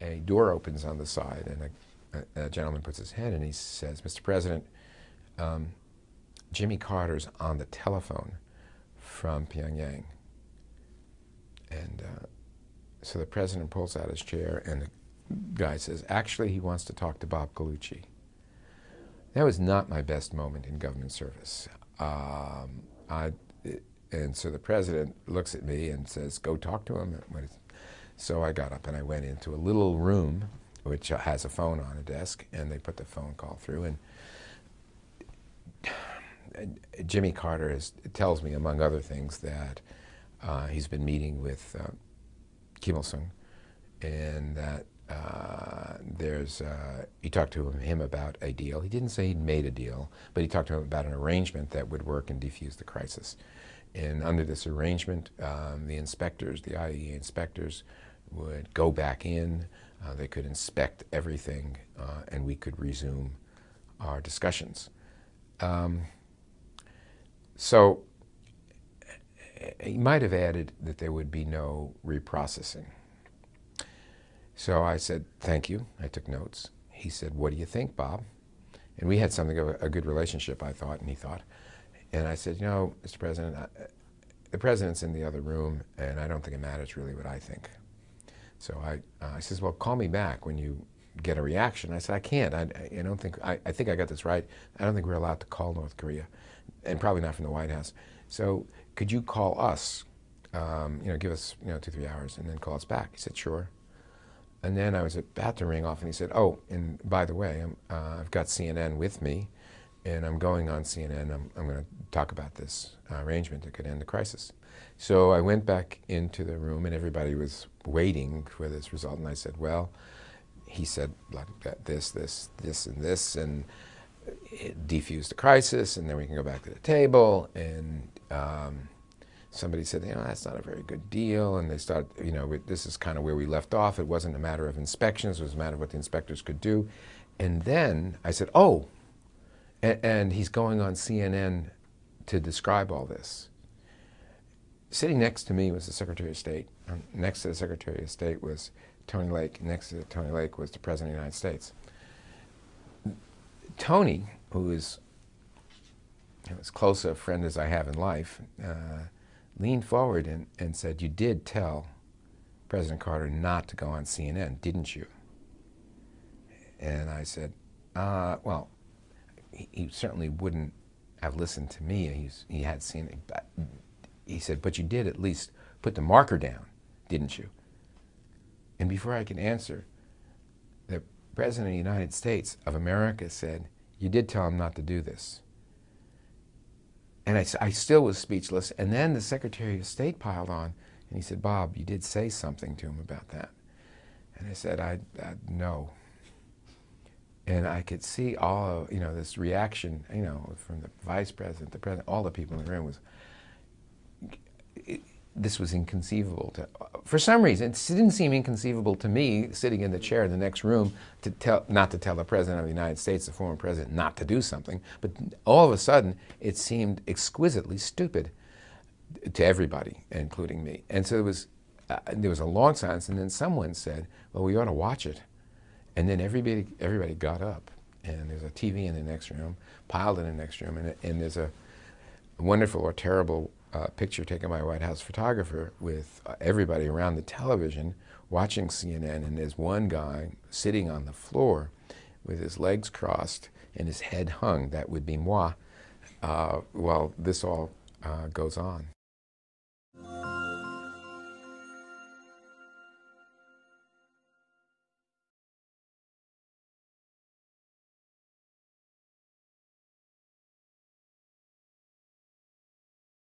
a door opens on the side, and a gentleman puts his head in, and he says, "Mr. President, um, Jimmy Carter's on the telephone from Pyongyang." And so the president pulls out his chair, and the guy says, "Actually, he wants to talk to Bob Gallucci." That was not my best moment in government service. And so the president looks at me and says, "Go talk to him." So I got up and I went into a little room which has a phone on a desk, and they put the phone call through. And Jimmy Carter tells me, among other things, that he's been meeting with Kim Il-sung, and that he talked to him about a deal. He didn't say he'd made a deal, but he talked to him about an arrangement that would work and defuse the crisis. And under this arrangement, the inspectors, the IAEA inspectors, would go back in, they could inspect everything, and we could resume our discussions. So he might have added that there would be no reprocessing. So I said, "Thank you." I took notes. He said, "What do you think, Bob?" And we had something of a good relationship, I thought, and he thought. And I said, "Mr. President, the president's in the other room, and I don't think it matters really what I think." So I says, "Well, call me back when you get a reaction." I said, "I can't. I don't think. I think I got this right. I don't think we're allowed to call North Korea, and probably not from the White House. So could you call us? Give us 2-3 hours, and then call us back." He said, "Sure." And then I was about to ring off, and he said, "Oh, and by the way, I've got CNN with me, and I'm going on CNN. I'm going to talk about this arrangement that could end the crisis." So I went back into the room, and everybody was waiting for this result. And I said, "Well," he said, like this, and this, and it defused the crisis, and then we can go back to the table. And somebody said, "That's not a very good deal." And they started, this is kind of where we left off. It wasn't a matter of inspections. It was a matter of what the inspectors could do. And then I said, "Oh, and he's going on CNN to describe all this." Sitting next to me was the Secretary of State. Next to the Secretary of State was Tony Lake. Next to Tony Lake was the President of the United States. Tony, who is as close a friend as I have in life, leaned forward and said, "You did tell President Carter not to go on CNN, didn't you?" And I said, "Well, he certainly wouldn't have listened to me. He had seen it." But he said, "But you did at least put the marker down, didn't you?" And before I could answer, the President of the United States of America said, "You did tell him not to do this." And I still was speechless. And then the Secretary of State piled on, and he said, "Bob, you did say something to him about that." And I said, "No." And I could see all of, this reaction, from the Vice President, the President, all the people in the room this was inconceivable for some reason. It didn't seem inconceivable to me, sitting in the chair in the next room, not to tell the President of the United States, the former President, not to do something. But all of a sudden, it seemed exquisitely stupid to everybody, including me. And so there was a long silence, and then someone said, "Well, we ought to watch it." And then everybody got up, and there's a TV in the next room, piled in the next room, and there's a wonderful or terrible picture taken by a White House photographer with everybody around the television watching CNN, and there's one guy sitting on the floor with his legs crossed and his head hung. That would be moi, while this all goes on.